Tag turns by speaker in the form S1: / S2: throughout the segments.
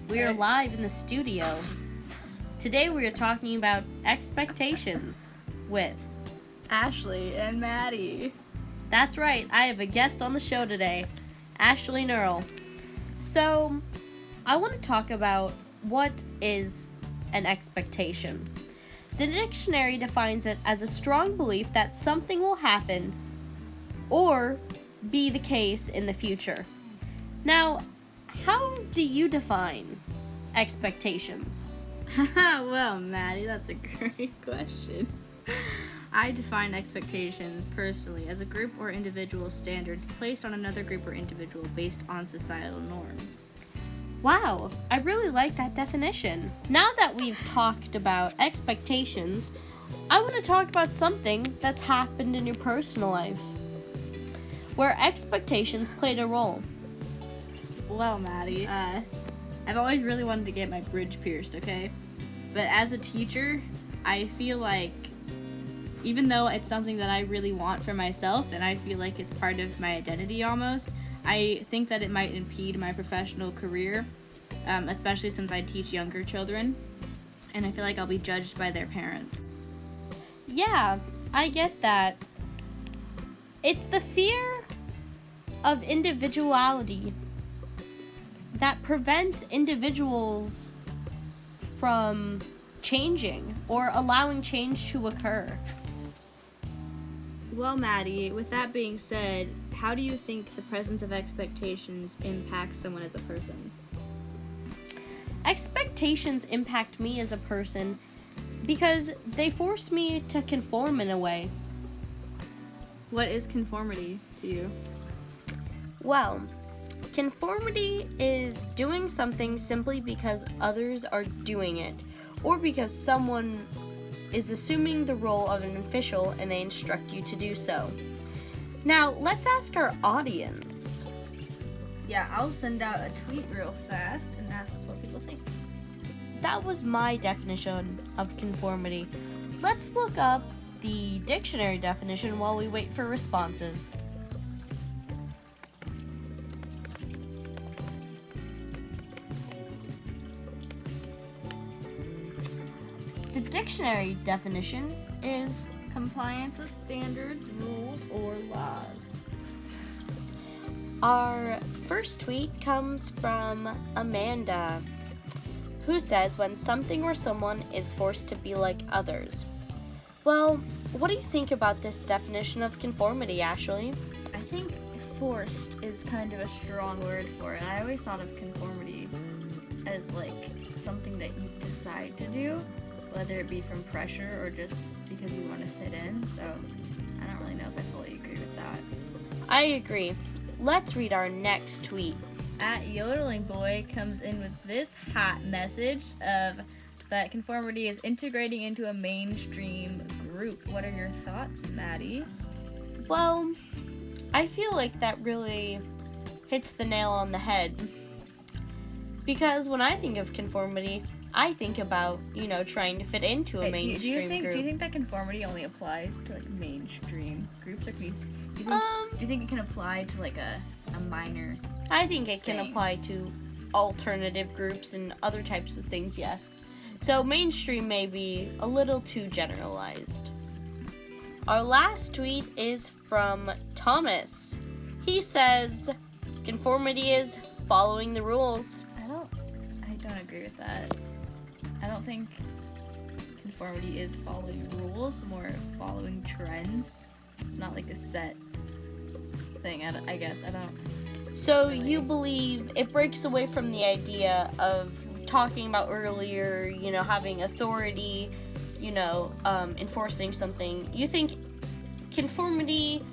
S1: We are live in the studio. Today we are talking about expectations with
S2: Ashley and Maddie.
S1: That's right, I have a guest on the show today, Ashley Nearl. So, I want to talk about what is an expectation. The dictionary defines it as a strong belief that something will happen or be the case in the future. Now, how do you define expectations?
S2: Well, Maddie, that's a great question. I define expectations personally as a group or individual standards placed on another group or individual based on societal norms.
S1: Wow, I really like that definition. Now that we've talked about expectations, I want to talk about something that's happened in your personal life, where expectations played a role.
S2: Well, Maddie, I've always really wanted to get my bridge pierced, okay? But as a teacher, I feel like even though it's something that I really want for myself and I feel like it's part of my identity almost, I think that it might impede my professional career, especially since I teach younger children, and I feel like I'll be judged by their parents.
S1: Yeah, I get that. It's the fear of individuality that prevents individuals from changing or allowing change to occur.
S2: Well, Maddie, with that being said, how do you think the presence of expectations impacts someone as a person?
S1: Expectations impact me as a person because they force me to conform in a way.
S2: What is conformity to you?
S1: Well, conformity is doing something simply because others are doing it, or because someone is assuming the role of an official and they instruct you to do so. Now, let's ask our audience.
S2: Yeah, I'll send out a tweet real fast and ask what people think.
S1: That was my definition of conformity. Let's look up the dictionary definition while we wait for responses. The dictionary definition is
S2: Compliance with standards, rules, or laws.
S1: Our first tweet comes from Amanda, who says when something or someone is forced to be like others. Well, what do you think about this definition of conformity, Ashley?
S2: I think forced is kind of a strong word for it. I always thought of conformity as like something that you decide to do, whether it be from pressure or just because you want to fit in, so I don't really know if I fully agree with that.
S1: I agree. Let's read our next tweet.
S2: At Yodeling Boy comes in with this hot message of that conformity is integrating into a mainstream group. What are your thoughts, Maddie?
S1: Well, I feel like that really hits the nail on the head. Because when I think of conformity, I think about, trying to fit into a mainstream group.
S2: Do you think that conformity only applies to like mainstream groups, or do you think it can apply to like a minor?
S1: I think it can apply to alternative groups and other types of things, yes. So mainstream may be a little too generalized. Our last tweet is from Thomas. He says, conformity is following the rules.
S2: I don't agree with that. I don't think conformity is following rules, more following trends. It's not like a set thing, I guess. I don't.
S1: So
S2: really.
S1: You believe it breaks away from the idea of talking about earlier, having authority, enforcing something. You think conformity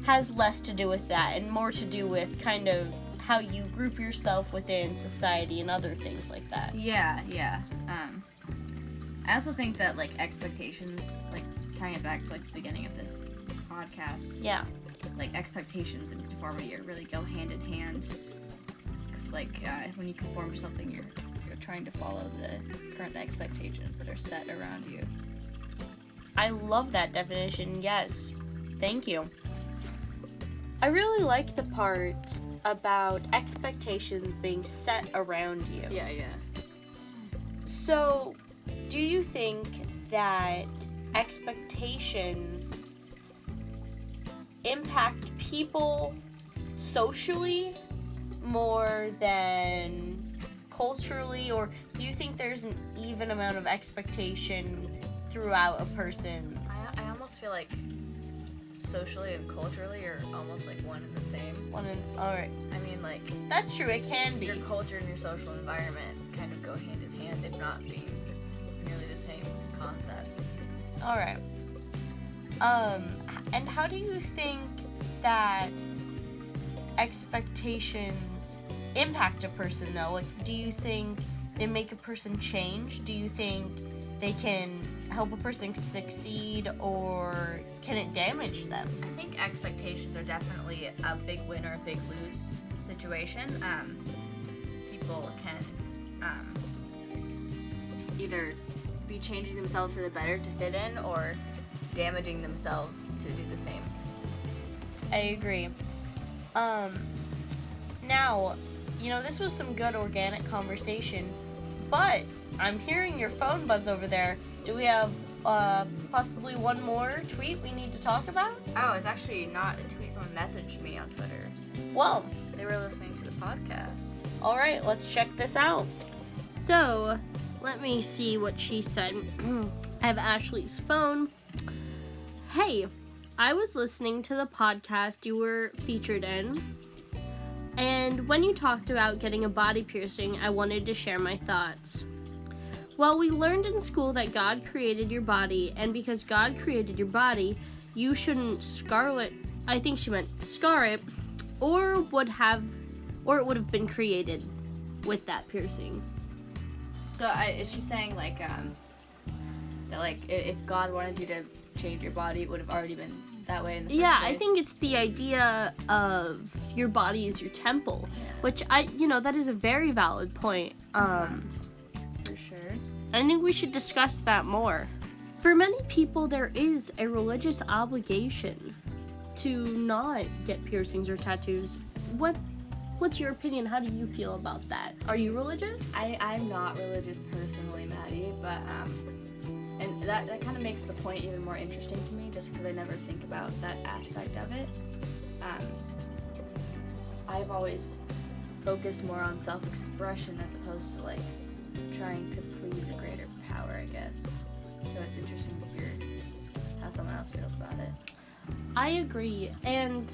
S1: has less to do with that and more to do with kind of how you group yourself within society and other things like that.
S2: Yeah. I also think that like expectations, like tying it back to like the beginning of this podcast.
S1: Yeah.
S2: Like expectations and conformity really go hand in hand. It's like when you conform to something, you're trying to follow the current expectations that are set around you.
S1: I love that definition. Yes. Thank you. I really like the part about expectations being set around you.
S2: Yeah.
S1: So, do you think that expectations impact people socially more than culturally, or do you think there's an even amount of expectation throughout a person?
S3: I almost feel like socially and culturally are almost like one and the same.
S1: Alright.
S3: I mean, like,
S1: That's true, it can be.
S3: your culture and your social environment kind of go hand in hand, if not being nearly the same concept.
S1: Alright. And how do you think that expectations impact a person, though? Like, do you think they make a person change? Do you think they can help a person succeed, or can it damage them?
S3: I think expectations are definitely a big win or a big lose situation. People can either be changing themselves for the better to fit in, or damaging themselves to do the same.
S1: I agree. Now, this was some good organic conversation, but I'm hearing your phone buzz over there. Do we have possibly one more tweet we need to talk about?
S3: Oh, it's actually not a tweet. Someone messaged me on Twitter.
S1: Well,
S3: They were listening to the podcast.
S1: all right, let's check this out. So, let me see what she said. I have Ashley's phone. Hey, I was listening to the podcast you were featured in, and when you talked about getting a body piercing, I wanted to share my thoughts. Well, we learned in school that God created your body, and because God created your body, you shouldn't scar it. I think she meant scar it, or it would have been created with that piercing.
S3: So is she saying like that like if God wanted you to change your body, it would have already been that way in the first
S1: Yeah,
S3: place?
S1: I think it's the idea of your body is your temple, which that is a very valid point.
S3: For sure.
S1: I think we should discuss that more. For many people, there is a religious obligation to not get piercings or tattoos. What's your opinion? How do you feel about that? Are you religious?
S3: I'm not religious personally, Maddie, but and that kind of makes the point even more interesting to me, just because I never think about that aspect of it. I've always focused more on self-expression as opposed to like trying to please a greater power, I guess. So it's interesting to hear how someone else feels about it.
S1: I agree. And,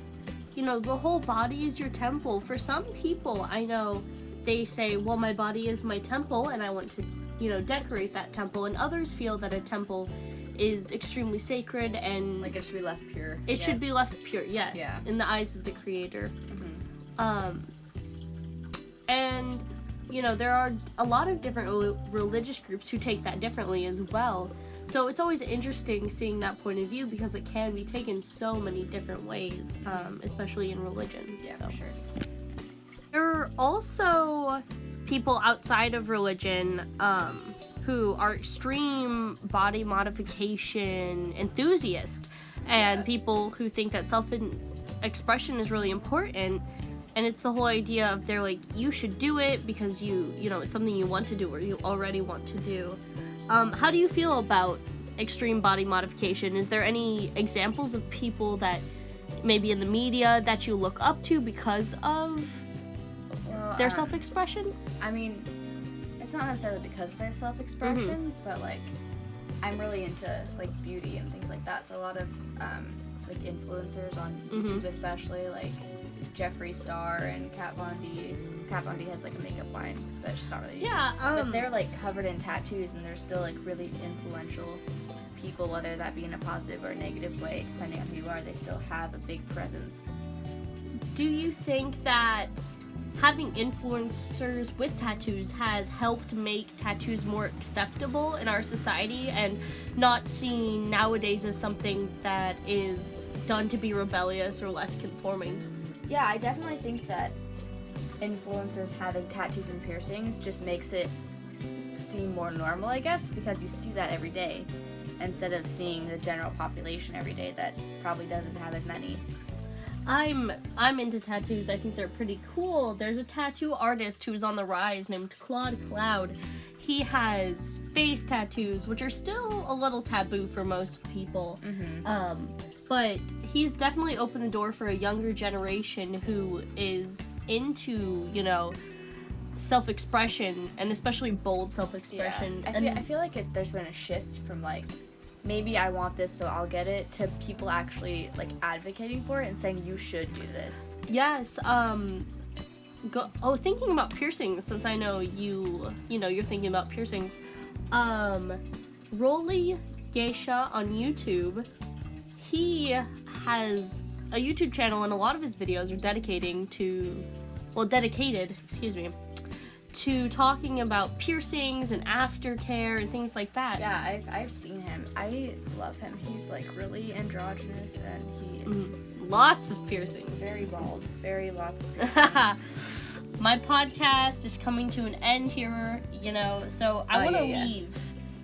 S1: the whole body is your temple. For some people, I know they say, well, my body is my temple and I want to, decorate that temple. And others feel that a temple is extremely sacred and
S3: Like it should be left pure.
S1: it should be left pure, yes,
S3: Yeah.
S1: in the eyes of the Creator.
S3: Mm-hmm.
S1: And, there are a lot of different religious groups who take that differently as well. So it's always interesting seeing that point of view because it can be taken so many different ways, especially in religion.
S3: Yeah,
S1: So.
S3: for sure.
S1: There are also people outside of religion who are extreme body modification enthusiasts and people who think that self-expression is really important. And it's the whole idea of they're like, you should do it because it's something you want to do or you already want to do. How do you feel about extreme body modification? Is there any examples of people that maybe in the media that you look up to because of their self-expression?
S3: I mean, it's not necessarily because of their self-expression, but like I'm really into like beauty and things like that. So a lot of like influencers on YouTube, especially like Jeffree Star and Kat Von D. Kat Von D has like a makeup line, but she's not really.
S1: Yeah,
S3: but they're like covered in tattoos, and they're still like really influential people, whether that be in a positive or a negative way, depending on who you are. They still have a big presence.
S1: Do you think that having influencers with tattoos has helped make tattoos more acceptable in our society and not seen nowadays as something that is done to be rebellious or less conforming?
S3: Yeah, I definitely think that influencers having tattoos and piercings just makes it seem more normal, I guess, because you see that every day instead of seeing the general population every day that probably doesn't have as many.
S1: I'm into tattoos. I think they're pretty cool. There's a tattoo artist who's on the rise named Claude Cloud. He has face tattoos, which are still a little taboo for most people. But he's definitely opened the door for a younger generation who is into, you know, self-expression, and especially bold self-expression.
S3: Yeah. I feel like there's been a shift from like, maybe I want this so I'll get it, to people actually like advocating for it and saying you should do this.
S1: Yes. Thinking about piercings, since I know you're thinking about piercings. Rolly Geisha on YouTube, he has a YouTube channel, and a lot of his videos are dedicated, to talking about piercings and aftercare and things like that.
S3: Yeah, I've seen him. I love him. He's like really androgynous, and he
S1: lots of piercings.
S3: Very bald. Very lots of piercings.
S1: My podcast is coming to an end here, you know, so I want to leave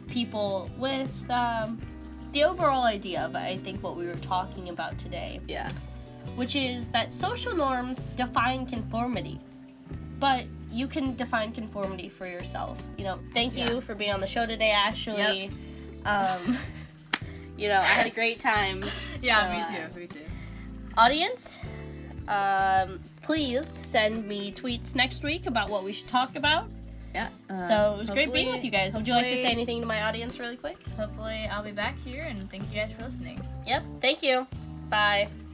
S1: people with the overall idea of, I think, what we were talking about today.
S2: Yeah.
S1: Which is that social norms define conformity, but you can define conformity for yourself. You know, thank you for being on the show today, Ashley. Yep. You know, I had a great time.
S2: Yeah, me too.
S1: Audience, please send me tweets next week about what we should talk about.
S2: Yeah.
S1: So it was great being with you guys. Would you like to say anything to my audience really quick?
S3: Hopefully I'll be back here, and thank you guys for listening.
S1: Yep. Thank you. Bye.